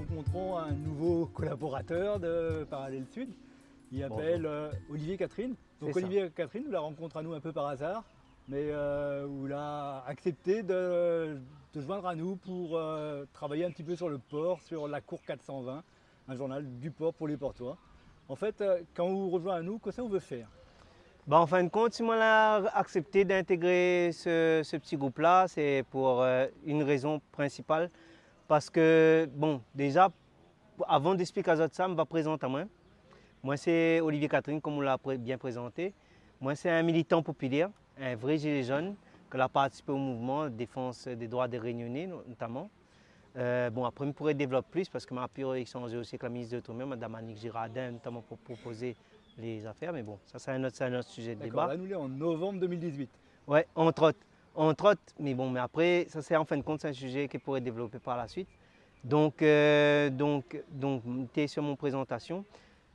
rencontrons un nouveau collaborateur de Parallèle Sud. Il s'appelle Olivier Catherine. Donc Olivier Catherine nous la rencontre à nous un peu par hasard, mais où il a accepté de se joindre à nous pour travailler un petit peu sur le port, sur la Cour 420, un journal du port pour les portois. En fait, quand on vous rejoint à nous, qu'est-ce qu'on veut faire? En fin de compte, si on a accepté d'intégrer ce petit groupe-là, c'est pour une raison principale. Parce que, bon, déjà, avant d'expliquer à ça, je vais présenter à moi. Moi, c'est Olivier Catherine, comme on l'a bien présenté. Moi, c'est un militant populaire, un vrai gilet jaune, qui a participé au mouvement de défense des droits des Réunionnais, notamment. Après, je pourrais développer plus parce que je pu échanger aussi avec la ministre de l'Outre-mer, Mme Annick Girardin, notamment pour proposer les affaires. Mais bon, ça, c'est un autre sujet de débat. Là, nous sommes en novembre 2018. Oui, entre autres. Entre autres, mais bon, mais après, ça, c'est en fin de compte, c'est un sujet qui pourrait développer par la suite. Donc, j'étais sur mon présentation.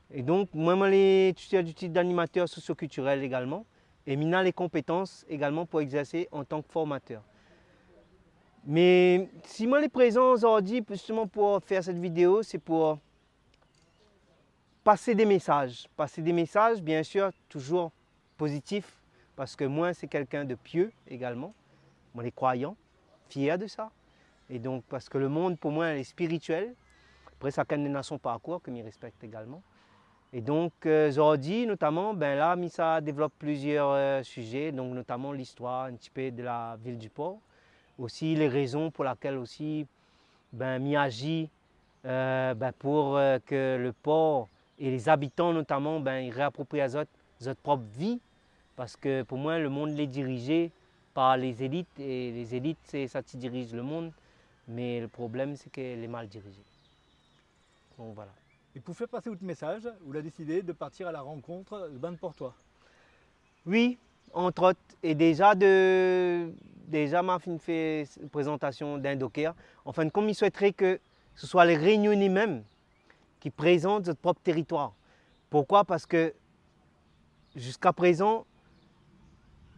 Et donc, moi, je suis du titre d'animateur socioculturel également. Et maintenant, les compétences également pour exercer en tant que formateur. Mais si moi, les présents aujourd'hui, justement pour faire cette vidéo, c'est pour passer des messages. Passer des messages, bien sûr, toujours positifs. Parce que moi, c'est quelqu'un de pieux également. Moi, les croyants, fiers de ça. Et donc, parce que le monde, pour moi, est spirituel. Après, chacun des nations parcours, que je respecte également. Et donc, aujourd'hui, notamment, là, ça développe plusieurs sujets, donc notamment l'histoire un petit peu de la ville du port. Aussi, les raisons pour lesquelles aussi, m'y agit pour que le port et les habitants, notamment, ils réapproprient à leur propre vie. Parce que pour moi, le monde est dirigé par les élites et les élites, c'est ça qui dirige le monde. Mais le problème, c'est qu'elle est mal dirigée. Donc voilà. Et pour faire passer votre message, vous avez décidé de partir à la rencontre de Ban Portois. Oui, entre autres. Et déjà, m'a fait une présentation d'un docker. Enfin, comme il souhaiterait que ce soit les Réunionnais même qui présentent notre propre territoire. Pourquoi? Parce que jusqu'à présent,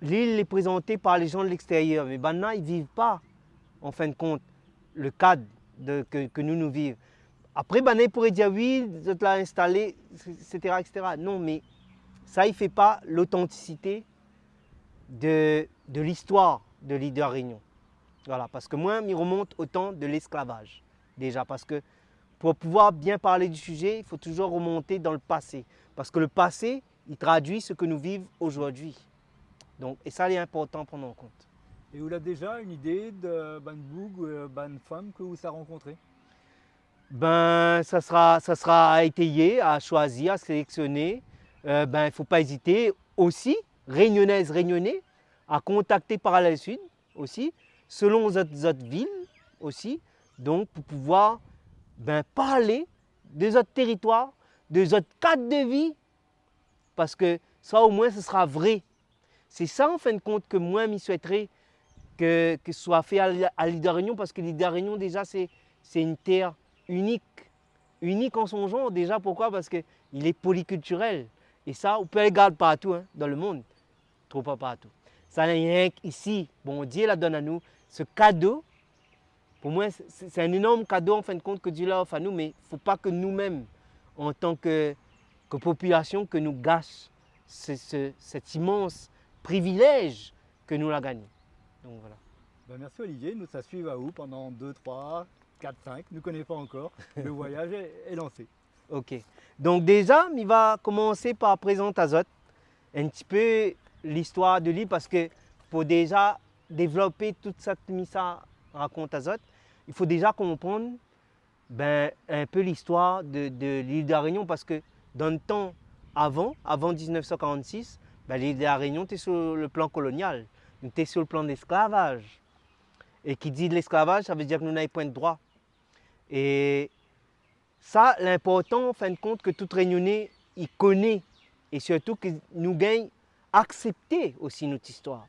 l'île est présentée par les gens de l'extérieur, mais maintenant, ils ne vivent pas, en fin de compte, le cadre que nous vivons. Après, ils pourraient dire oui, vous l'avez installé, etc., etc. Non, mais ça, il ne fait pas l'authenticité de l'histoire de l'île de la Réunion. Voilà, parce que moi, il remonte au temps de l'esclavage, déjà, parce que pour pouvoir bien parler du sujet, il faut toujours remonter dans le passé. Parce que le passé, il traduit ce que nous vivons aujourd'hui. Donc, et ça, il est important à prendre en compte. Et vous avez déjà une idée de Ban Boug ou Ban Femme que vous avez rencontré? Ça sera à étayer, à choisir, à sélectionner. Il ne faut pas hésiter aussi, réunionnaises, réunionnais, à contacter Parallèle Sud aussi, selon votre ville aussi. Donc, pour pouvoir parler de votre territoire, de votre cadre de vie, parce que ça, au moins, ce sera vrai. C'est ça, en fin de compte, que moi, je souhaiterais que ce soit fait à l'île de la Réunion, parce que l'île de la Réunion, déjà, c'est une terre unique. Unique en son genre, déjà, pourquoi? Parce qu'il est polyculturel. Et ça, on peut le garder partout, hein, dans le monde. Trop pas partout. Ça n'est rien qu'ici. Bon, Dieu la donne à nous. Ce cadeau, pour moi, c'est un énorme cadeau, en fin de compte, que Dieu l'a offert à nous, mais il ne faut pas que nous-mêmes, en tant que population, que nous gâchions cet immense privilège que nous l'avons gagné. Donc voilà. Merci Olivier, nous ça suit à vous pendant 2, 3, 4, 5, nous ne connaissons pas encore. Le voyage est lancé. Ok. Donc déjà, il va commencer par présenter à Zot un petit peu l'histoire de l'île parce que pour déjà développer toute cette missa raconte à Zot, il faut déjà comprendre un peu l'histoire de l'île de la Réunion parce que dans le temps avant 1946, l'île de la Réunion était sur le plan colonial, nous était sur le plan d'esclavage. Et qui dit de l'esclavage, ça veut dire que nous n'avons point de droit. Et ça, l'important, en fin de compte, que tout Réunionnais y connaît. Et surtout que nous gagnons accepter aussi notre histoire.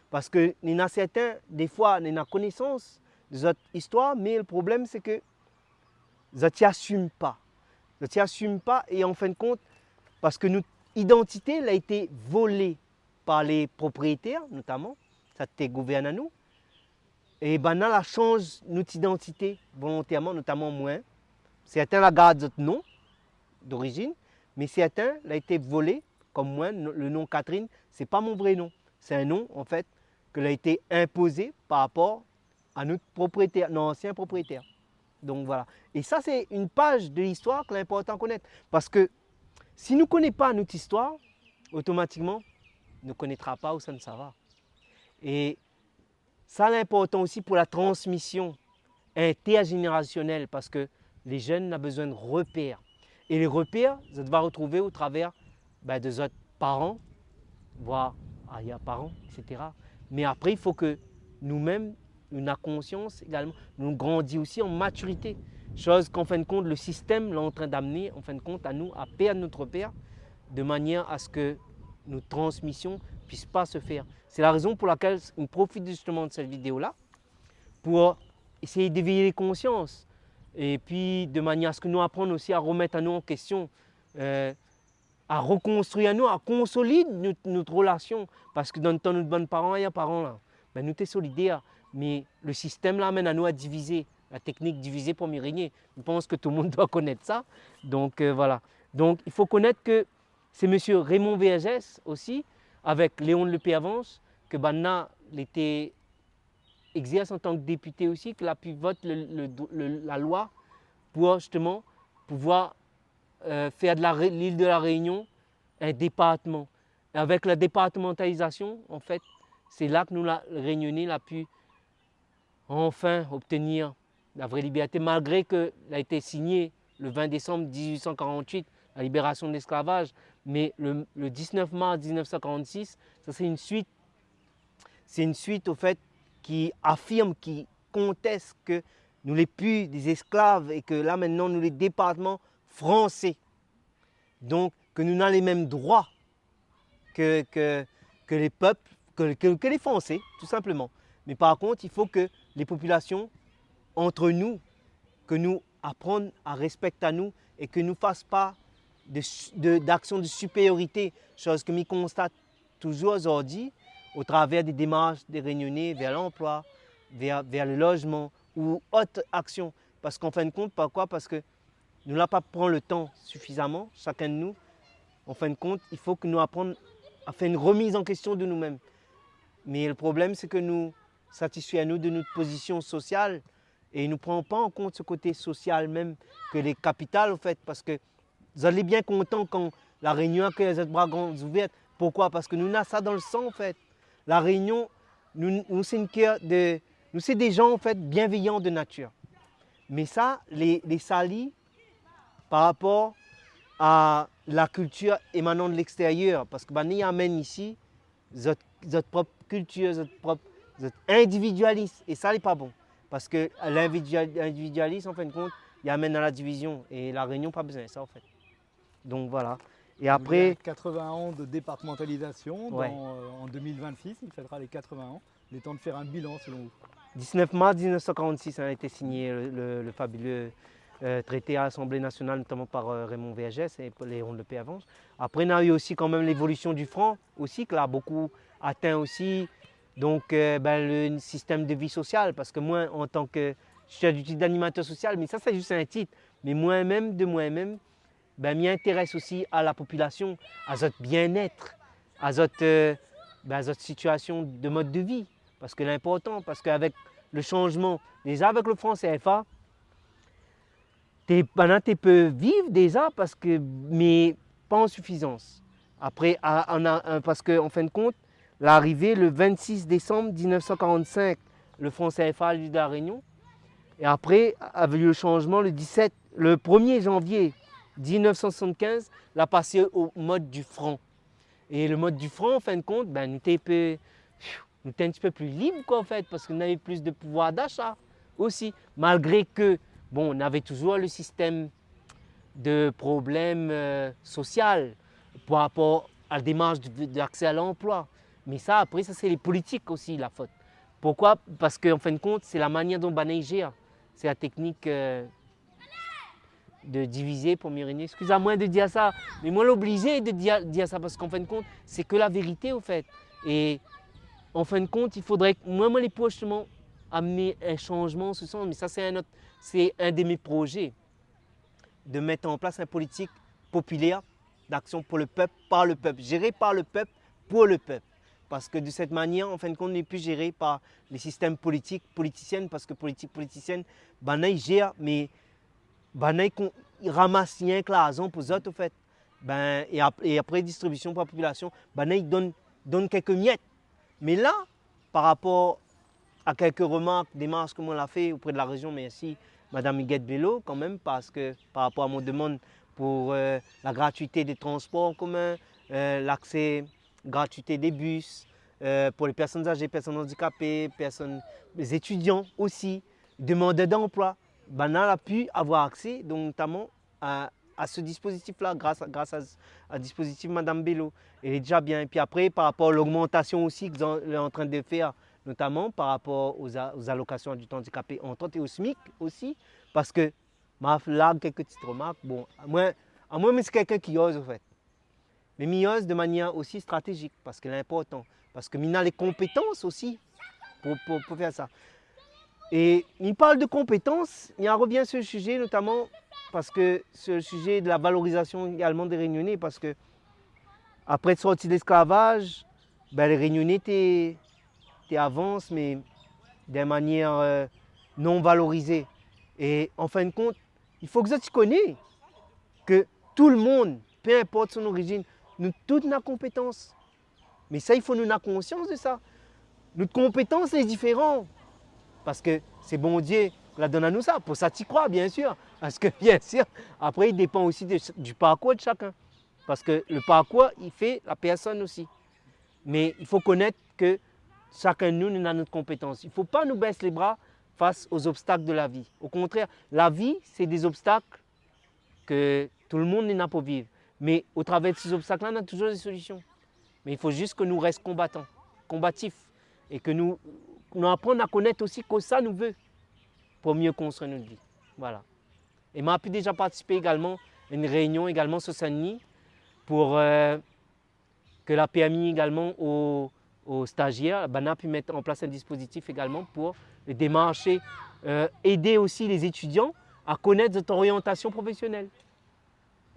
Parce que nous avons certains, des fois, nous avons connaissance de notre histoire, mais le problème, c'est que nous ne assument pas. Nous n'assument pas et en fin de compte, parce que notre identité a été volée par les propriétaires, notamment, ça te gouverne à nous. Et maintenant, ça change notre identité volontairement, notamment moi. Certains la gardent notre nom d'origine, mais certains l'ont été volé, comme moi, le nom Catherine, ce n'est pas mon vrai nom. C'est un nom, en fait, que l'a été imposé par rapport à notre propriétaire, notre ancien propriétaire. Donc voilà. Et ça, c'est une page de l'histoire qu'il est important de connaître. Parce que si nous ne connaissons pas notre histoire, automatiquement, on ne connaîtra pas où ça va. Et ça, c'est important aussi pour la transmission intergénérationnelle, parce que les jeunes ont besoin de repères. Et les repères, ça va retrouver au travers de votre parents, voire arrière-parents, etc. Mais après, il faut que nous-mêmes, nous ayons conscience également, nous grandissons aussi en maturité. Chose qu'en fin de compte, le système est en train d'amener, en fin de compte, à nous à perdre notre repère de manière à ce que nos transmissions ne puissent pas se faire. C'est la raison pour laquelle on profite justement de cette vidéo-là pour essayer d'éveiller les consciences et puis de manière à ce que nous apprenions aussi à remettre à nous en question, à reconstruire à nous, à consolider notre relation. Parce que dans le temps de nos bons parents, il y a parents là, nous sommes solidaires, mais le système là amène à nous à diviser. La technique diviser pour mieux régner. Je pense que tout le monde doit connaître ça. Donc voilà. Donc il faut connaître que c'est M. Raymond Vergès aussi, avec Léon Le Avance, que Banna était exerce en tant que député aussi, qu'il a pu voter la loi pour justement pouvoir faire de l'île de la Réunion un département. Et avec la départementalisation, en fait, c'est là que nous, la Réunionnais, a pu enfin obtenir la vraie liberté, malgré qu'elle a été signée le 20 décembre 1848, la libération de l'esclavage, mais le 19 mars 1946, ça c'est une suite au fait qui affirme, qui conteste que nous les plus des esclaves et que là maintenant nous les départements français. Donc que nous n'avons les mêmes droits que les peuples, que les Français, tout simplement. Mais par contre, il faut que les populations, entre nous, que nous apprennent à respecter à nous et que nous ne fassions pas d'action de supériorité, chose que je constate toujours aujourd'hui au travers des démarches des Réunionnais vers l'emploi, vers le logement ou autres actions. Parce qu'en fin de compte, pourquoi? Parce que nous n'avons pas pris le temps suffisamment, chacun de nous. En fin de compte, il faut que nous apprenions à faire une remise en question de nous-mêmes. Mais le problème, c'est que nous satisfaisons à nous de notre position sociale et nous ne prenons pas en compte ce côté social même que les capitales, en fait, parce que vous allez bien content quand la Réunion accueille les bras grands ouverts. Pourquoi? Parce que nous avons ça dans le sang, en fait. La Réunion, nous c'est des gens, en fait, bienveillants de nature. Mais ça, les salis, par rapport à la culture émanant de l'extérieur, parce que nous amène ici votre propre culture, votre individualisme, et ça n'est pas bon. Parce que l'individualisme, en fin de compte, il amène à la division, et la Réunion n'a pas besoin de ça, en fait. Donc voilà. Et après, il y a 80 ans de départementalisation, ouais. En 2026, il fêtera les 80 ans. Il est temps de faire un bilan selon vous. 19 mars 1946 a été signé le fabuleux traité à l'Assemblée nationale, notamment par Raymond Vergès et Léon Le Avance. Après, on a eu aussi quand même l'évolution du franc, aussi, qui a beaucoup atteint aussi donc, le système de vie sociale. Parce que moi, en tant que chef d'études d'animateur social, mais ça c'est juste un titre, mais moi-même, m'y intéresse aussi à la population, à notre bien-être, à notre situation de mode de vie. Parce que l'important, parce qu'avec le changement, déjà avec le franc CFA, tu peux vivre déjà, mais pas en suffisance. Après, parce qu'en fin de compte, l'arrivée le 26 décembre 1945, le franc CFA à l'île de la Réunion. Et après, avec le changement, le 1er janvier 1975, l'a passé au mode du franc. Et le mode du franc, en fin de compte, nous étions un petit peu plus libres, quoi, en fait, parce qu'on avait plus de pouvoir d'achat aussi. Malgré que, bon, on avait toujours le système de problèmes social par rapport à la démarche d'accès à l'emploi. Mais ça, après, ça, c'est les politiques aussi, la faute. Pourquoi? Parce qu'en fin de compte, c'est la manière dont Banay gère. C'est la technique de diviser pour mieux régner. Excusez-moi de dire ça, mais moi l'obligé de dire ça parce qu'en fin de compte, c'est que la vérité au fait. Et en fin de compte, il faudrait que moi les pour justement amener un changement en ce sens. Mais ça, c'est un de mes projets. de mettre en place une politique populaire d'action pour le peuple, par le peuple, gérée par le peuple, pour le peuple. Parce que de cette manière, en fin de compte, on n'est plus géré par les systèmes politiques, politiciennes, parce que politique, politicienne, ben, ils gèrent, mais ben, ils ramassent rien que l'argent pour eux, au fait. Ben, et après distribution pour la population, ben, ils donnent quelques miettes. Mais là, par rapport à quelques remarques, démarches que l'on a fait auprès de la région, merci Madame Huguette Bello quand même, parce que par rapport à mon demande pour la gratuité des transports en commun, l'accès, gratuité des bus, pour les personnes âgées, personnes handicapées, les étudiants aussi, demandeurs d'emploi, ben, on a pu avoir accès, donc notamment à ce dispositif-là, grâce à dispositif Madame Bello. Elle est déjà bien. Et puis après, par rapport à l'augmentation aussi qu'ils est en train de faire, notamment par rapport aux allocations adultes handicapés, entre autres, et au SMIC aussi, parce que, là, quelques petites remarques, bon, à moi, c'est quelqu'un qui ose, en fait. Mais il ose de manière aussi stratégique, parce que c'est important, parce que il a les compétences aussi pour faire ça. Et il parle de compétences, il en revient sur le sujet, notamment parce que c'est le sujet de la valorisation également des Réunionnais, parce que après être sorti de l'esclavage, ben, les Réunionnais avancent, mais d'une manière non valorisée. Et en fin de compte, il faut que tu connais que tout le monde, peu importe son origine, nous toutes nos compétences. Mais ça, il faut nous avoir conscience de ça. Notre compétence est différente. Parce que c'est bon Dieu qui la donne à nous ça. Pour ça, tu crois, bien sûr. Parce que, bien sûr, après, il dépend aussi du parcours de chacun. Parce que le parcours, il fait la personne aussi. Mais il faut connaître que chacun de nous, nous a notre compétence. Il ne faut pas nous baisser les bras face aux obstacles de la vie. Au contraire, la vie, c'est des obstacles que tout le monde n'a pas vivre. Mais au travers de ces obstacles-là, on a toujours des solutions. Mais il faut juste que nous restions combattants, combatifs. Et que nous apprenions à connaître aussi que ça nous veut pour mieux construire notre vie. Voilà. Et m'a pu déjà participer également à une réunion également sur Saint-Denis pour que la PMI également aux stagiaires, ben, a pu mettre en place un dispositif également pour les démarcher, aider aussi les étudiants à connaître cette orientation professionnelle.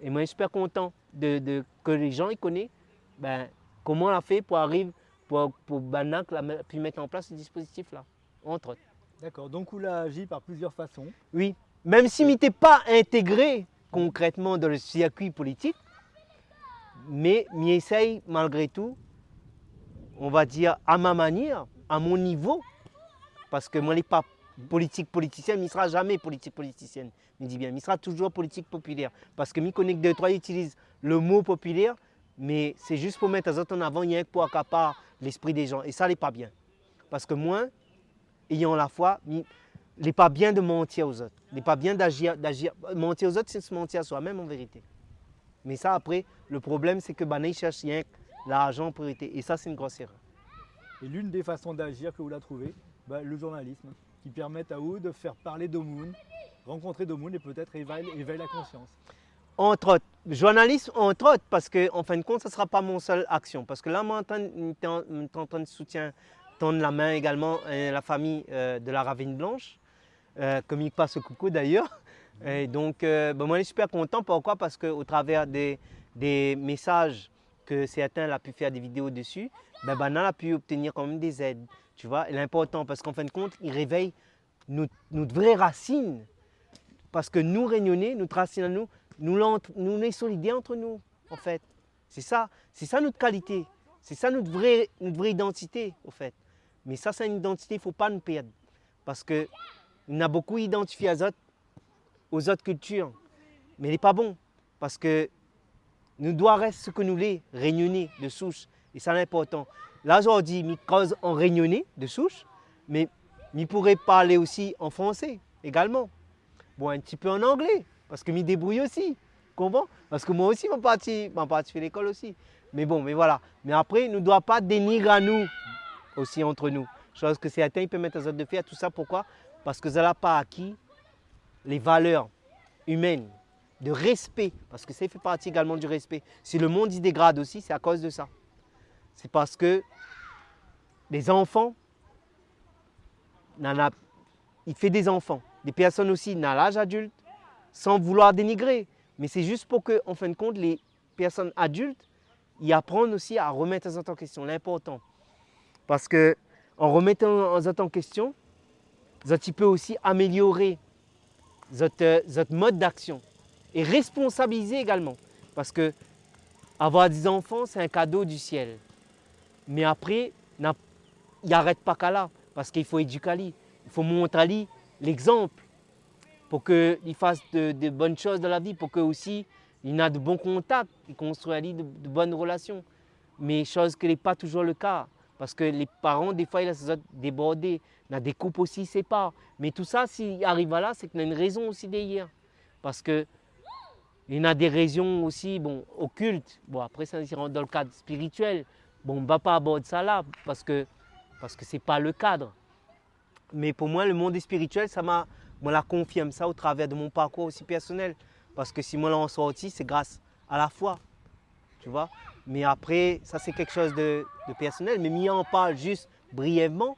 Et moi, je suis super content que les gens y connaissent ben, comment on a fait pour arriver, pour Banac pu mettre en place ce dispositif-là, entre autres. D'accord, donc on a agi par plusieurs façons. Oui, même s'il n'était pas intégré concrètement dans le circuit politique, mais j'essaye malgré tout, on va dire à ma manière, à mon niveau, parce que moi, je ne suis pas politique politicienne, mais il ne sera jamais politique politicienne, je dis bien, il sera toujours politique populaire, parce que je connais que deux, trois utilisent le mot populaire, mais c'est juste pour mettre les autres en avant, il y a pour accaparer l'esprit des gens, et ça n'est pas bien. Parce que moi, ayant la foi, il n'est pas bien de mentir aux autres, il n'est pas bien d'agir. Mentir aux autres, c'est se mentir à soi-même en vérité. Mais ça, après, le problème, c'est que ils cherchent rien que l'argent en priorité. Et ça, c'est une grosse erreur. Et l'une des façons d'agir que vous l'avez trouvé, le journalisme, qui permet à vous de faire parler d'Omoun, rencontrer d'Omoun et peut-être éveiller la conscience. Entre autres, journalisme, entre autres, parce qu'en fin de compte, ce ne sera pas mon seule action. Parce que là, moi, je suis en train de soutenir, tendre la main également à la famille de la Ravine Blanche, comme il passe au coucou d'ailleurs. Et donc, moi, je suis super content. Pourquoi? Parce qu'au travers des messages que certains ont pu faire des vidéos dessus, on a pu obtenir quand même des aides. Tu vois, l'important, parce qu'en fin de compte, il réveille notre vraie racine. Parce que nous, Réunionnais, notre racine à nous, nous sommes solidaires entre nous, en fait. C'est ça notre qualité. C'est ça notre vraie identité, en fait. Mais ça, c'est une identité, il ne faut pas nous perdre. Parce qu'on a beaucoup identifié aux autres cultures. Mais il n'est pas bon. Parce que nous devons rester ce que nous sommes, Réunionnais de souche. Et ça, c'est important. Là, aujourd'hui, je cause en Réunionnais de souche, mais je pourrais parler aussi en français également. Bon, un petit peu en anglais, parce que je me débrouille aussi. Comprends? Parce que moi aussi, je suis parti faire l'école aussi. Mais bon, mais voilà. Mais après, nous ne devons pas dénigrer à nous aussi entre nous. Chose que certains peuvent mettre aux autres de faire. Tout ça, pourquoi? Parce que ça n'a pas acquis les valeurs humaines, de respect. Parce que ça fait partie également du respect. Si le monde y dégrade aussi, c'est à cause de ça. C'est parce que les enfants, il fait des enfants. Des personnes aussi dans l'âge adulte, sans vouloir dénigrer. Mais c'est juste pour que, en fin de compte, les personnes adultes y apprennent aussi à remettre ça en question, l'important. Parce que en remettant ça en question, tu peux aussi améliorer votre mode d'action et responsabiliser également. Parce que avoir des enfants, c'est un cadeau du ciel. Mais après, il n'arrête pas qu'à là. Parce qu'il faut éduquer, il faut montrer l'exemple pour qu'il fasse de bonnes choses dans la vie, pour que aussi il a de bons contacts, il construit de bonnes relations. Mais chose qui n'est pas toujours le cas. Parce que les parents, des fois, ils sont débordés. Il y a des couples aussi, ils séparent. Mais tout ça, s'il arrive à là, c'est qu'il y a une raison aussi derrière. Parce que il y en a des raisons aussi, bon, occultes. Bon, après, ça rentre dans le cadre spirituel. Bon, on ne va pas aborder ça là, parce que ce n'est pas le cadre. Mais pour moi, le monde spirituel, moi, la confirme ça au travers de mon parcours aussi personnel. Parce que si moi, là, en sorti, c'est grâce à la foi. Tu vois? Mais après, ça, c'est quelque chose de personnel. Mais Mia en parle juste brièvement.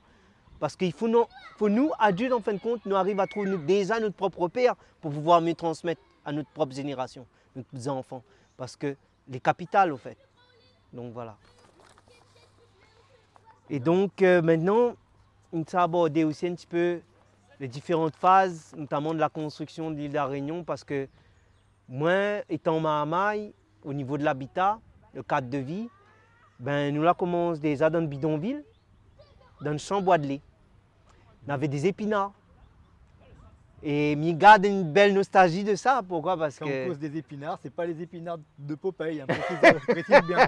Parce qu'il faut nous, adultes, en fin de compte, nous arriver à trouver déjà notre propre père pour pouvoir mieux transmettre à notre propre génération, nos enfants. Parce que les capitales, au fait. Donc, voilà. Et donc, maintenant, on s'est abordé aussi un petit peu les différentes phases, notamment de la construction de l'île de la Réunion, parce que moi, étant Mahamay, au niveau de l'habitat, le cadre de vie, ben, nous là commençons déjà dans le bidonville, dans le champ bois de lait. On avait des épinards. Et je garde une belle nostalgie de ça. Pourquoi? Parce Quand que... on cause des épinards, ce n'est pas les épinards de Popeye, hein, précise bien.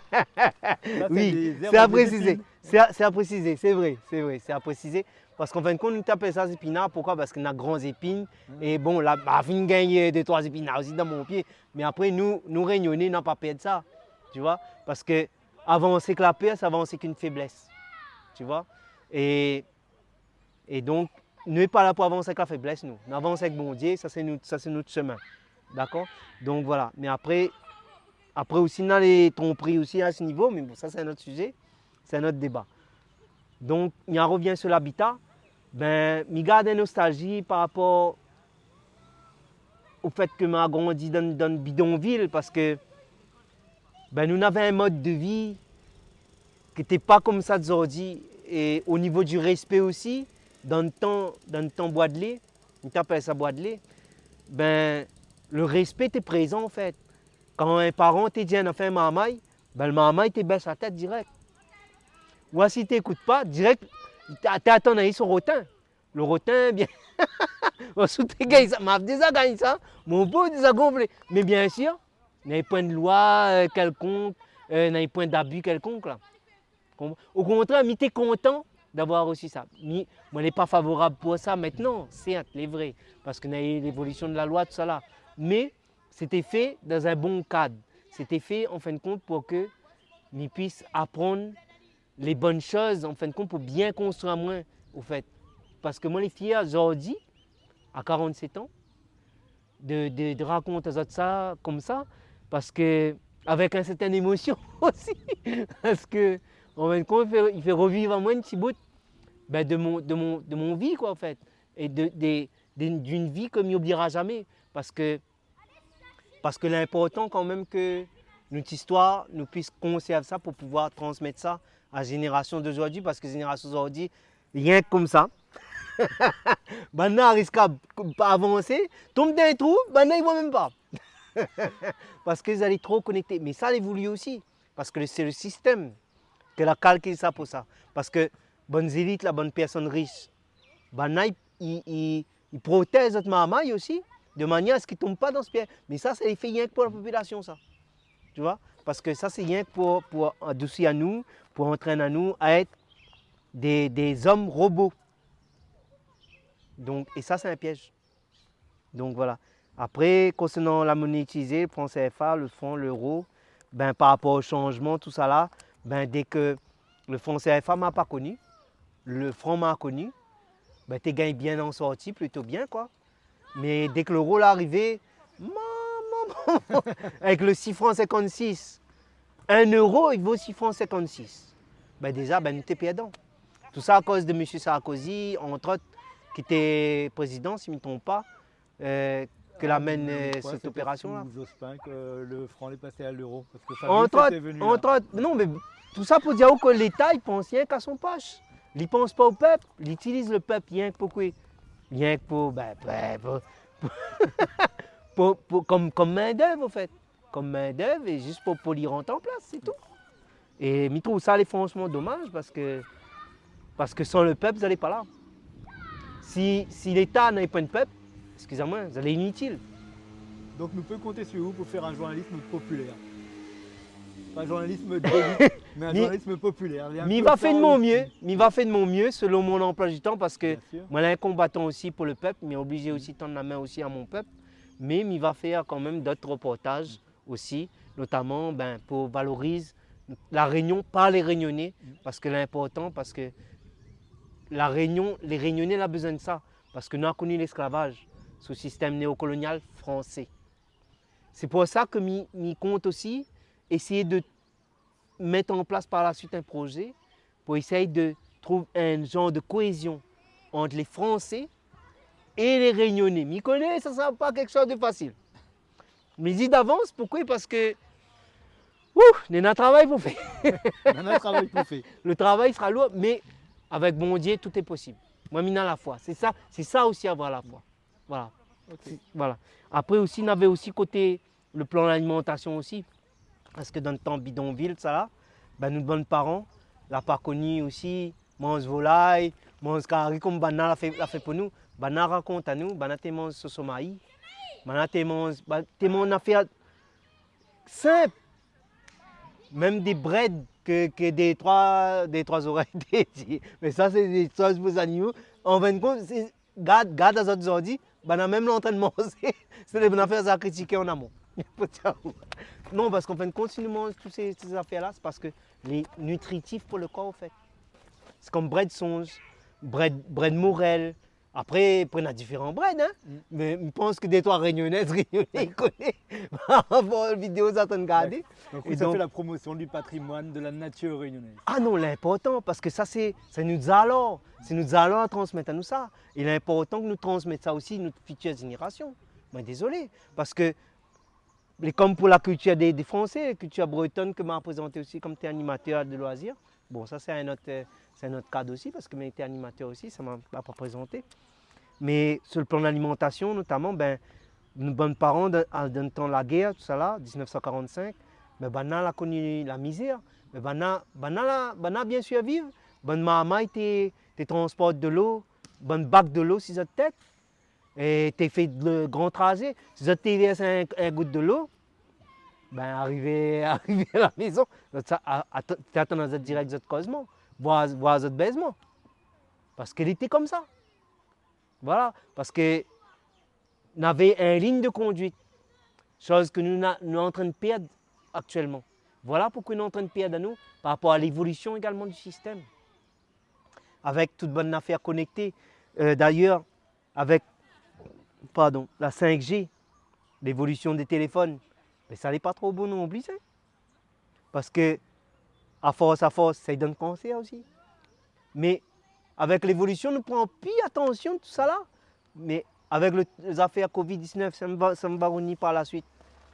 Ça, oui, c'est à préciser. C'est à préciser, c'est vrai, c'est à préciser. Parce qu'en fin de compte, nous appelons ça des épinards. Pourquoi? Parce qu'on a grands épines. Et bon, là, on gagne 2-3 épinards aussi dans mon pied. Mais après, nous réunionnais, n'avons pas perdu ça. Tu vois? Parce que avancer que la peur, ça avancer qu'une faiblesse. Tu vois? Et donc, nous ne sommes pas là pour avancer avec la faiblesse, nous. Nous avançons avec bon Dieu, ça c'est notre chemin. D'accord? Donc voilà. Mais après aussi, on a les tromperies aussi à ce niveau, mais bon, ça c'est un autre sujet, c'est un autre débat. Donc, on revient sur l'habitat. Ben, je garde une nostalgie par rapport au fait que je grandi dans le bidonville parce que ben, nous avions un mode de vie qui n'était pas comme ça d'aujourd'hui. Et au niveau du respect aussi, dans le temps bois de lait, on appelle ça bois de lait, ben, le respect était présent en fait. Quand un parent te dit on a fait un mamaï, ben, le mamaï te baisse la tête direct. Ou si tu n'écoutes pas, direct, tu attends d'aller sur le rotin. Le rotin, bien. M'a déjà gagné ça, mon beau déjà gonflé. Mais bien sûr, il n'y a pas de loi quelconque, il n'y a pas d'abus quelconque là. Au contraire, je suis content d'avoir aussi ça. Moi, je n'ai pas favorable pour ça maintenant, certes, c'est vrai, parce qu'on a eu l'évolution de la loi, tout ça là. Mais c'était fait dans un bon cadre. C'était fait, en fin de compte, pour que je puisse apprendre les bonnes choses, en fin de compte, pour bien construire moi, au fait. Parce que moi, les filles, aujourd'hui, à 47 ans, de raconter ça comme ça, parce que, avec une certaine émotion aussi, parce que, en fin de compte, il fait revivre à moi un petit bout ben, de mon vie, quoi, en fait. Et d'une vie que je n'oubliera jamais. Parce que l'important, quand même, que notre histoire, nous puisse conserver ça pour pouvoir transmettre ça à la génération d'aujourd'hui. Parce que la génération d'aujourd'hui, rien que comme ça. Maintenant, risque pas avancer, tombe dans un trou, maintenant, ils ne voient même pas. Parce qu'ils allaient trop connecter. Mais ça évolue aussi. Parce que c'est le système qui a calqué ça pour ça. Parce que bonnes élites, la bonne personne riche, ils protègent notre maman aussi, de manière à ce qu'ils ne tombent pas dans ce piège. Mais ça, c'est fait rien que pour la population, ça. Tu vois? Parce que ça, c'est rien que pour adoucir à nous, pour entraîner à nous à être des hommes robots. Donc, et ça, c'est un piège. Donc voilà. Après, concernant la monnaie utilisée, le franc CFA, le franc, l'euro, ben, par rapport au changement, tout ça là, ben, dès que le franc CFA ne m'a pas connu, le franc m'a connu, ben, tu gagnes bien en sortie, plutôt bien quoi. Mais dès que l'euro est arrivé, avec le 6 francs 56, 1 euro il vaut 6 francs 56. Ben, déjà, ben, nous t'es perdant. Tout ça à cause de M. Sarkozy, entre autres, qui était président, si je ne me trompe pas, amène Pourquoi cette c'était opération-là. sous Jospin que le franc est passé à l'euro. Parce que Entre Fabrice autres, était venu entre là. autres, non, mais tout ça pour dire que l'État, il pense rien qu'à son poche. Il ne pense pas au peuple, il utilise le peuple rien que pour quoi? Rien que pour, comme main-d'œuvre, en fait. Comme main-d'œuvre et juste pour l'y rentrer en place, c'est tout. Et je trouve ça, les franchement, dommage parce que sans le peuple, vous n'allez pas là. Si l'État n'avait pas de peuple, excusez-moi, vous allez inutile. Donc nous pouvons compter sur vous pour faire un journalisme populaire. Pas un journalisme d'élite, mais un journalisme populaire. Mais il va faire de mon mieux, mon mieux selon mon emploi du temps parce que Bien sûr. moi, je suis un combattant aussi pour le peuple, mais obligé aussi de tendre la main aussi à mon peuple. Mais il va faire quand même d'autres reportages aussi, notamment pour valoriser la Réunion par les Réunionnais, parce que l'important, parce que la Réunion, les Réunionnais ont besoin de ça, parce que nous avons connu l'esclavage sous le système néocolonial français. C'est pour ça que je compte aussi essayer de mettre en place par la suite un projet pour essayer de trouver un genre de cohésion entre les Français et les Réunionnais. Je connais, ça ne sera pas quelque chose de facile. Mais je dis d'avance, pourquoi? Parce que il y a un travail pour faire. On a un travail pour faire. Le travail sera lourd, mais avec bon Dieu, tout est possible. Moi, je la foi. C'est ça aussi avoir la foi. Voilà. Okay. Voilà. Après aussi, on avait aussi côté le plan d'alimentation aussi. Parce que dans le temps bidonville, ça là, nous, bonnes parents, l'a pas connu aussi, mange volaille, mange carré comme Bana l'a fait pour nous. Bana raconte à nous, Bana te mange sosomaï, Bana te mange affaire simple. Même des breads que des trois oreilles. Mais ça, c'est des choses pour les animaux. En fin de compte, garde à autres ordi, Bana même là en train de manger. C'est des bonnes affaires à critiquer en amont. Non, parce qu'en fin de compte, si nous mangeons toutes ces affaires-là, c'est parce que les nutritifs pour le corps, en fait. C'est comme bread songe, bread morel. Après, on a différents breads, hein. Mais je pense que des trois réunionnais, ils connaissent. Avant la vidéo, ça t'en regarder. Donc, ça fait la promotion du patrimoine de la nature réunionnaise. Ah non, l'important, parce que ça, c'est nous allons. C'est nous allons transmettre à nous ça. Et l'important que nous transmettre ça aussi à notre future génération. Mais désolé, parce que comme pour la culture des Français, la culture bretonne que m'a présenté aussi comme animateur de loisirs. Bon, ça c'est un autre cadre aussi, parce que j'ai été animateur aussi, ça ne m'a pas présenté. Mais sur le plan de l'alimentation, notamment, nos bons parents, dans le temps de la guerre, tout ça là, 1945, Bana a connu la misère. Mais Bana bien sûr vivre. Bonne maman te transporte de l'eau, bonne bac de l'eau, si ça tête. Et tu fait le grand trajet. Si tu versé un goutte de l'eau, arrivé à la maison, tu attends dans direct de causement, voir votre baisement. Parce qu'elle était comme ça. Voilà, parce que nous avions une ligne de conduite, chose que nous sommes en train de perdre actuellement. Voilà pourquoi nous sommes en train de perdre à nous, par rapport à l'évolution également du système. Avec toute bonne affaire connectée. D'ailleurs, avec la 5G, l'évolution des téléphones, mais ça n'est pas trop bon non plus. Parce que, à force, ça donne cancer aussi. Mais avec l'évolution, nous prenons plus attention à tout ça là. Mais avec les affaires Covid-19, ça me va revenir par la suite.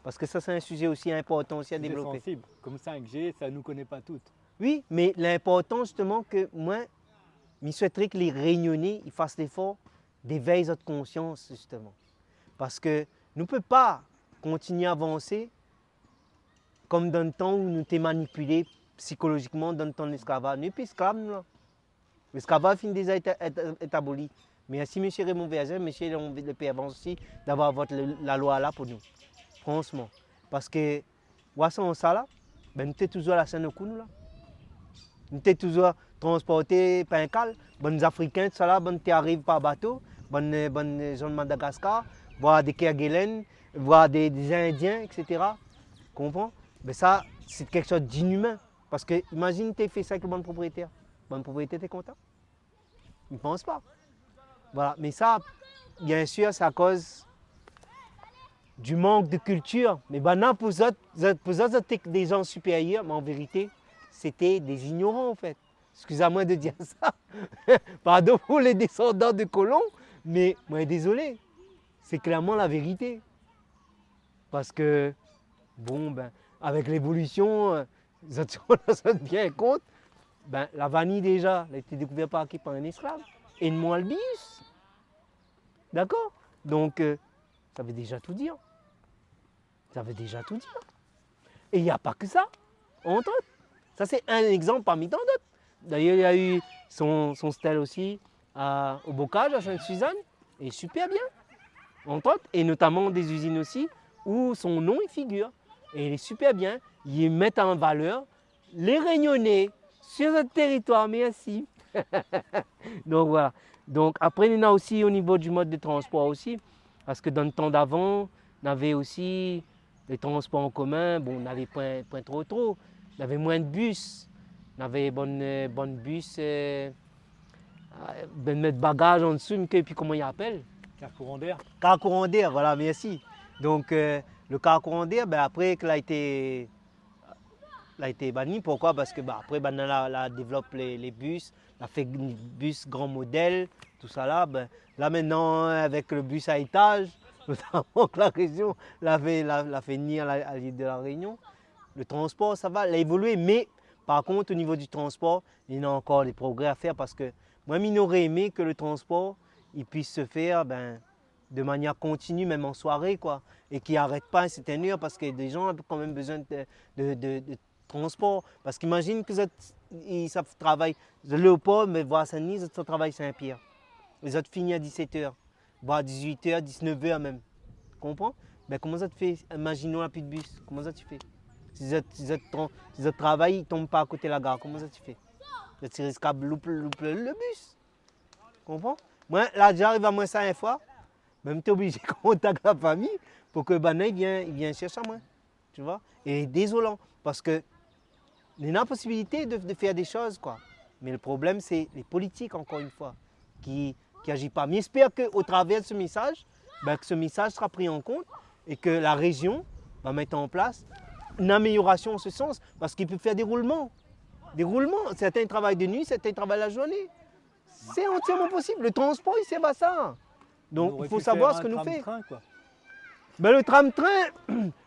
Parce que ça, c'est un sujet aussi important aussi à développer. C'est sensible. Comme 5G, ça ne nous connaît pas toutes. Oui, mais l'important justement que moi, je souhaiterais que les Réunionnais ils fassent l'effort d'éveiller notre conscience justement. Parce que nous ne pouvons pas continuer à avancer comme dans le temps où nous étions manipulés psychologiquement dans le temps de l'esclavage. Nous sommes esclaves, nous là. L'esclavage finit déjà est aboli. Merci M. Raymond Verger, M. le Père aussi d'avoir voté la loi là pour nous. Franchement. Parce que, voici ça là, nous sommes toujours à la scène de coup, nous là. Nous sommes toujours transportés par un cal. Les Africains, tout ça là, ils arrivent par bateau. Les gens de Madagascar, voir des Kerguelen, voir des Indiens, etc. Comprends? Mais ça, c'est quelque chose d'inhumain. Parce que, imagine, tu as fait ça avec le bon propriétaire. Le bon propriétaire, tu es content? Il ne pense pas. Voilà. Mais ça, bien sûr, c'est à cause du manque de culture. Mais maintenant, pour eux, c'était des gens supérieurs, mais en vérité, c'était des ignorants en fait. Excusez-moi de dire ça. Pardon pour les descendants de colons, mais moi désolé. c'est clairement la vérité. Parce que, bon, ben, avec l'évolution, vous êtes bien compte, ben, la vanille déjà, elle a été découverte par qui? Par un esclave. Et moi le bius. D'accord? Donc, ça veut déjà tout dire. Ça veut déjà tout dire. Et il n'y a pas que ça, entre autres. Ça, c'est un exemple parmi tant d'autres. D'ailleurs, il y a eu son stèle aussi au Bocage, à Sainte-Suzanne, et super bien, entre autres, et notamment des usines aussi, où son nom y figure. Et il est super bien, ils mettent en valeur les Réunionnais sur notre territoire, merci. Donc voilà. Donc après, il y en a aussi au niveau du mode de transport aussi, parce que dans le temps d'avant, on avait aussi les transports en commun, bon, on n'avait pas trop, on avait moins de bus, on avait bonne bus, mettre bagages en dessous, et puis comment il appelle? Car courant d'air. Car courant d'air, voilà, merci. Donc le car courant d'air, ben, après qu'il a été banni, pourquoi? Parce que ben, après, ben, on a développé les bus, on a fait bus grand modèle, tout ça là. Ben, là maintenant, avec le bus à étage, notamment que la région l'a fait venir à l'île de la Réunion, le transport, ça va, il a évolué, mais par contre, au niveau du transport, il y a encore des progrès à faire parce que moi, il aurait aimé que le transport il puisse se faire ben, de manière continue, même en soirée, quoi, et qu'il n'arrête pas à une certaine heure parce que des gens ont quand même besoin de transport. Parce qu'imagine que ils travaillent, Léopold, mais voir Saint-Denis, ils travaillent Saint-Pierre. Les autres finissent à 17h, voire à 18h, 19h même. Tu comprends? Ben, comment ça te fait? Imaginons la plus de bus, comment ça tu fais? Si ils travaillent, ils ne tombent pas à côté de la gare, comment ça tu fais? Tu risques de louper le bus. Tu comprends? Moi, là, j'arrive à moi ça une fois, même tu es obligé de contacter la famille pour que Bana il vienne chercher moi. Tu vois? Et désolant, parce que il y a la possibilité de faire des choses, quoi. Mais le problème, c'est les politiques, encore une fois, qui n'agissent pas. Mais j'espère qu'au travers de ce message, ben, que ce message sera pris en compte et que la région va mettre en place une amélioration en ce sens, parce qu'il peut faire des roulements. Des roulements. Certains travaillent de nuit, certains travaillent la journée. C'est entièrement possible. Le transport, il sert à ça. Donc, il faut savoir ce que nous fait. Ben, le tram-train,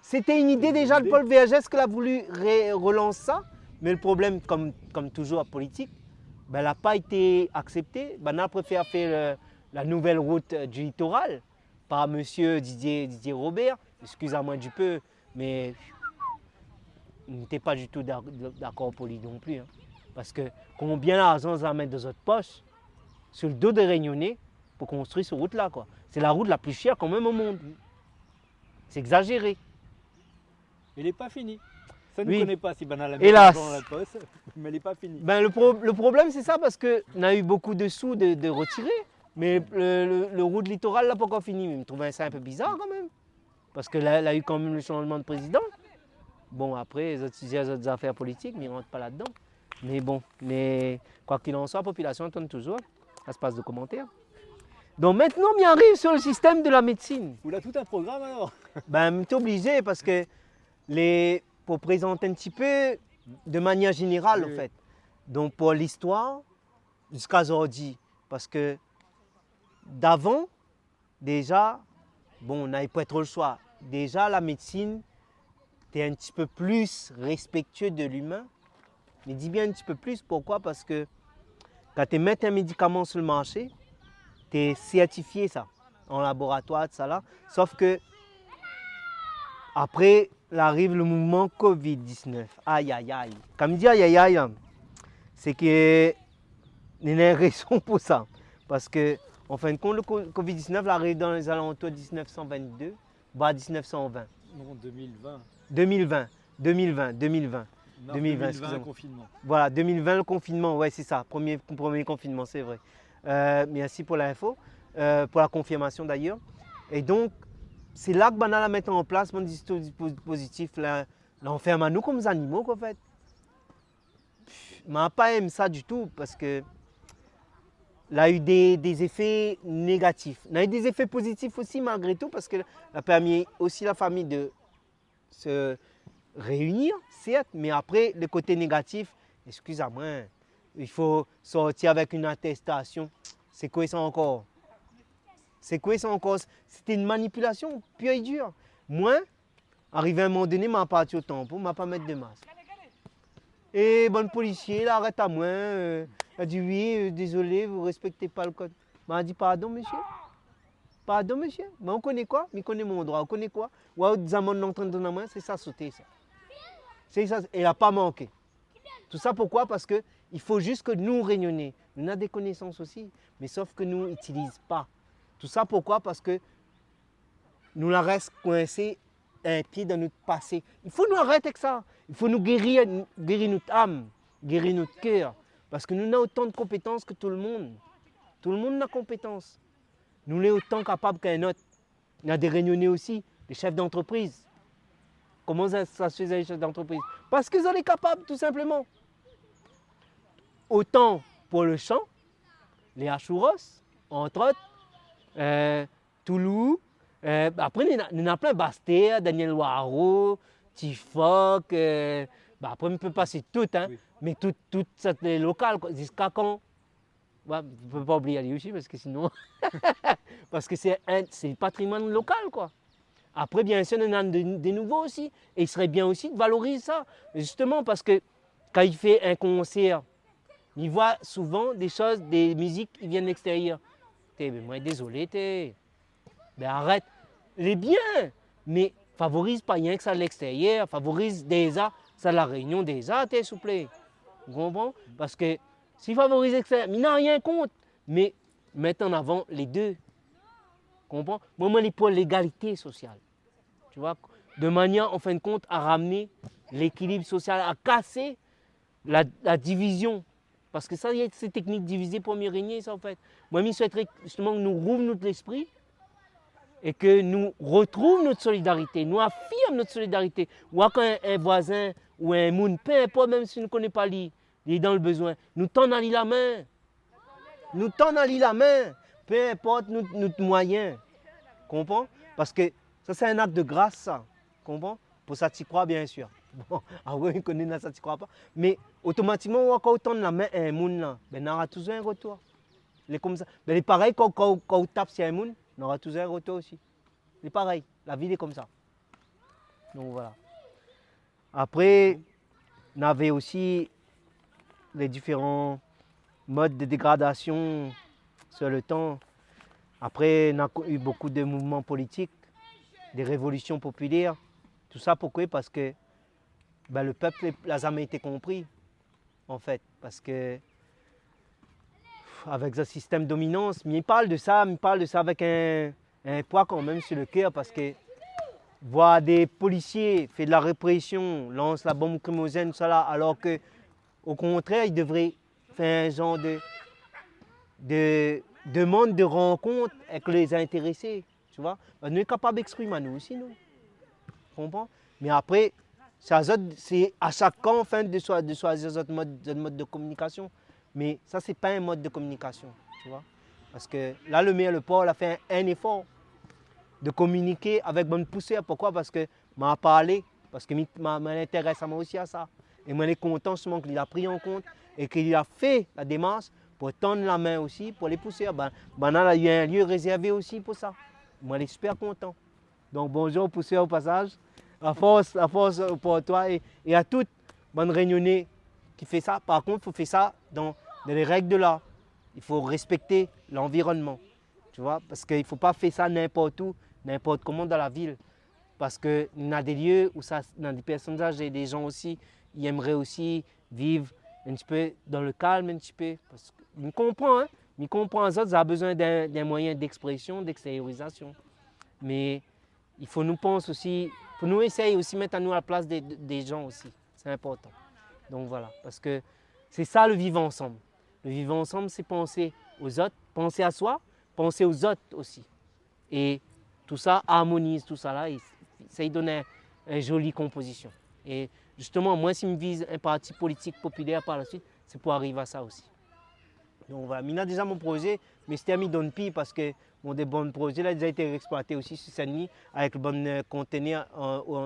c'était une idée déjà de Paul Vergès qu'il a voulu relancer ça. Mais le problème, comme toujours à politique, ben, elle n'a pas été acceptée. Ben, on a préféré faire la nouvelle route du littoral par M. Didier Robert. Excusez-moi du peu, mais il n'était pas du tout d'accord pour lui non plus. Hein. Parce que combien d'argent ça met dans notre poche sur le dos des Réunionnais pour construire cette route-là, quoi. C'est la route la plus chère quand même au monde. C'est exagéré. Il n'est pas fini. Ça ne Oui. connaît pas si banal la Hélas. dans la poste, mais il n'est pas fini. Ben, le problème, c'est ça, parce qu'on a eu beaucoup de sous de retirer. Mais le route littoral n'a pas encore fini. Mais je trouvais ça un peu bizarre quand même. Parce que là, il y a eu quand même le changement de président. Bon, après, les autres affaires politiques, mais ils ne rentrent pas là-dedans. Mais bon, quoi qu'il en soit, la population tourne toujours. Ça se passe de commentaires. Donc maintenant, on y arrive sur le système de la médecine. Vous avez tout un programme alors? Ben, tu es obligé parce que pour présenter un petit peu de manière générale, Oui. en fait. Donc pour l'histoire, jusqu'à aujourd'hui. Parce que d'avant, déjà, bon, on n'avait pas trop le choix. Déjà, la médecine, tu es un petit peu plus respectueux de l'humain. Mais dis bien un petit peu plus, pourquoi? Parce que quand tu mets un médicament sur le marché, tu es certifié ça, en laboratoire, ça là. Sauf que après, arrive le mouvement Covid-19. Aïe, aïe, aïe. Comme dit aïe, aïe, aïe, c'est qu'il y a une raison pour ça. Parce que, en fin de compte, le Covid-19 arrive dans les alentours de 1922, voire 1920. Non, 2020. 2020. Non, 2020, 2020 excusez-moi. confinement. Voilà, 2020, le confinement, ouais, c'est ça, premier confinement, c'est vrai. Merci pour l'info, pour la confirmation d'ailleurs. Et donc, c'est là que Banal a mis en place mon dispositif, l'enferme à nous comme des animaux, en fait. Je n'ai pas aimé ça du tout parce que il a eu des effets négatifs. Il a eu des effets positifs aussi malgré tout parce que ça a permis aussi à la famille de se réunir, certes, mais après, le côté négatif, excusez-moi, il faut sortir avec une attestation. C'est quoi ça encore? C'est quoi ça encore? C'était une manipulation pure et dure. Moi, arrivé à un moment donné, je ne pas au tampon, je ne pas mettre de masque. Et bon policier, il arrête à moi. Il a dit oui, désolé, vous ne respectez pas le code. Il m'a dit pardon monsieur. Pardon monsieur. Mais on connaît quoi? On connaît mon droit. On connaît quoi? Ou des amendes en train de donner, c'est ça sauter ça. C'est ça. Et il n'a pas manqué. Tout ça pourquoi? Parce qu'il faut juste que nous réunions. Nous avons des connaissances aussi, mais sauf que nous n'utilisons pas. Tout ça pourquoi? Parce que nous la reste coincés un pied dans notre passé. Il faut nous arrêter avec ça. Il faut nous guérir notre âme, guérir notre cœur. Parce que nous avons autant de compétences que tout le monde. Tout le monde a compétences. Nous sommes autant capables qu'un autre. Il y a des réunionnais aussi, des chefs d'entreprise. Comment ça se faisait les chefs d'entreprise? Parce qu'ils en sont capables, tout simplement. Autant pour le chant, les Achouros, entre autres, Toulouse. Après, il y en a plein, Bastet, Daniel Waro, Tifoc. Après, on peut passer toutes, hein, oui. Mais toutes ces locales, jusqu'à quand? Ouais, on ne peut pas oublier aller aussi, parce que sinon. Parce que c'est le patrimoine local, quoi. Après, bien sûr, il y en a des nouveaux aussi. Et il serait bien aussi de valoriser ça. Justement, parce que quand il fait un concert, il voit souvent des choses, des musiques qui viennent de l'extérieur. Moi, désolé, ben arrête. Il est bien, mais favorise pas rien que ça à l'extérieur, favorise des arts, ça la réunion des arts, s'il vous plaît. Vous comprenez? Parce que s'il favorise l'extérieur, il n'a rien contre, mais mettre en avant les deux. Vous comprenez? Moi, il pour l'égalité sociale. Tu vois? De manière, en fin de compte, à ramener l'équilibre social, à casser la division. Parce que ça, il y a ces techniques divisées pour mieux régner, ça, en fait. Moi, je souhaiterais justement que nous rouvrions notre esprit et que nous retrouvions notre solidarité, nous affirmions notre solidarité. Ou quand un voisin ou un monde, peu importe, même si nous ne connaissons pas lui, il est dans le besoin, nous tendons la main. Nous tendons la main, peu importe notre moyen. Comprends? Parce que ça, c'est un acte de grâce, ça. Comprends? Pour ça, tu y crois, bien sûr. Bon, ah oui, on connaît ça, tu ne crois pas. Mais automatiquement, quand on tend la main à un monde, ben, on aura toujours un retour. C'est comme ça. Ben, c'est pareil, quand on tape sur un monde, on aura toujours un retour aussi. C'est pareil, la vie est comme ça. Donc voilà. Après, on avait aussi les différents modes de dégradation sur le temps. Après, on a eu beaucoup de mouvements politiques, des révolutions populaires. Tout ça pourquoi? Parce que ben, le peuple n'a jamais été compris, en fait. Parce que, avec ce système de dominance, mais il parle de ça avec un poids quand même sur le cœur. Parce que voir des policiers faire de la répression, lancent la bombe lacrymogène, tout ça là, alors qu'au contraire, ils devraient faire un genre de demande de rencontre avec les intéressés. Tu vois? On est capable d'exprimer nous aussi, nous. Tu comprends? Mais après, c'est à chacun en fin de choisir notre mode de communication. Mais ça, ce n'est pas un mode de communication. Tu vois? Parce que là, le maire, le pôle a fait un effort de communiquer avec bonne poussière. Pourquoi? Parce que m'a parlé, parce que m'intéresse aussi à ça. Et moi, je suis content justement qu'il a pris en compte et qu'il a fait la démarche pour tendre la main aussi pour les poussières. Là, il y a un lieu réservé aussi pour ça. Moi, je suis super content. Donc, bonjour aux poussières au passage. À force pour toi et à toute bonne réunionnais qui fait ça. Par contre, il faut faire ça dans les règles de l'art. Il faut respecter l'environnement. Tu vois, parce qu'il ne faut pas faire ça n'importe où, n'importe comment dans la ville. Parce qu'il y a des lieux où ça, dans des personnes âgées, des gens aussi, ils aimeraient aussi vivre un petit peu dans le calme, un petit peu. Parce qu'ils comprennent, hein? Ils comprennent ça, ça a besoin d'un moyen d'expression, d'extériorisation. Mais il faut nous penser aussi, il faut nous essayer aussi de mettre à nous à la place des gens aussi. C'est important. Donc voilà, parce que c'est ça le vivre ensemble. Le vivre ensemble, c'est penser aux autres, penser à soi, penser aux autres aussi. Et tout ça harmonise tout ça là, et ça y donne une jolie composition. Et justement, moi, si je vise un parti politique populaire par la suite, c'est pour arriver à ça aussi. Donc voilà, il y a déjà mon projet, mais c'était mis dans le pied parce que des bons projets là, déjà été exploité aussi sur Saint-Denis avec le bon conteneur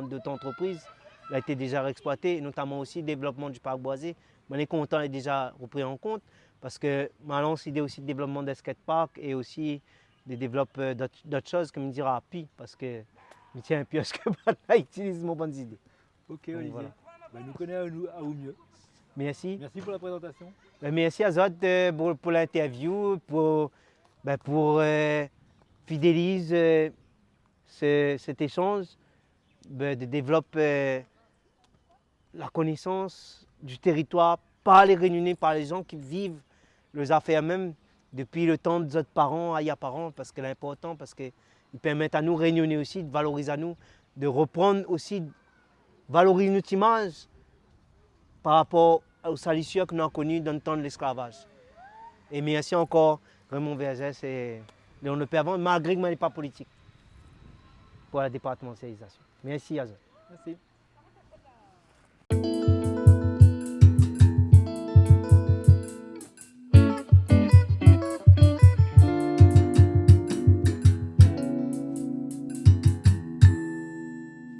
d'autres entreprises. Il a été déjà exploité, notamment aussi le développement du parc boisé. On est content, il est déjà repris en compte parce que ma lance idée aussi de développement des skateparks et aussi de développer d'autres choses, comme il dira, puis, parce que je tiens un pièce que maintenant utilise mon bonnes idées. Ok, Olivier. Voilà. Ben, nous connaît à ou mieux. Merci. Merci pour la présentation. Ben, merci à Zod pour l'interview, pour fidéliser cet échange, de développer la connaissance du territoire par les Réunionnais, par les gens qui vivent les affaires même depuis le temps de nos parents, parents, parce que l'important, parce qu'ils permettent à nous Réunionnais aussi de valoriser à nous, de reprendre aussi, valoriser notre image par rapport aux salissures que nous avons connues dans le temps de l'esclavage. Et merci encore Raymond Vergès et Léon Le Pervent, malgré que je n'est pas politique, pour la départementalisation. Merci Azor. Merci.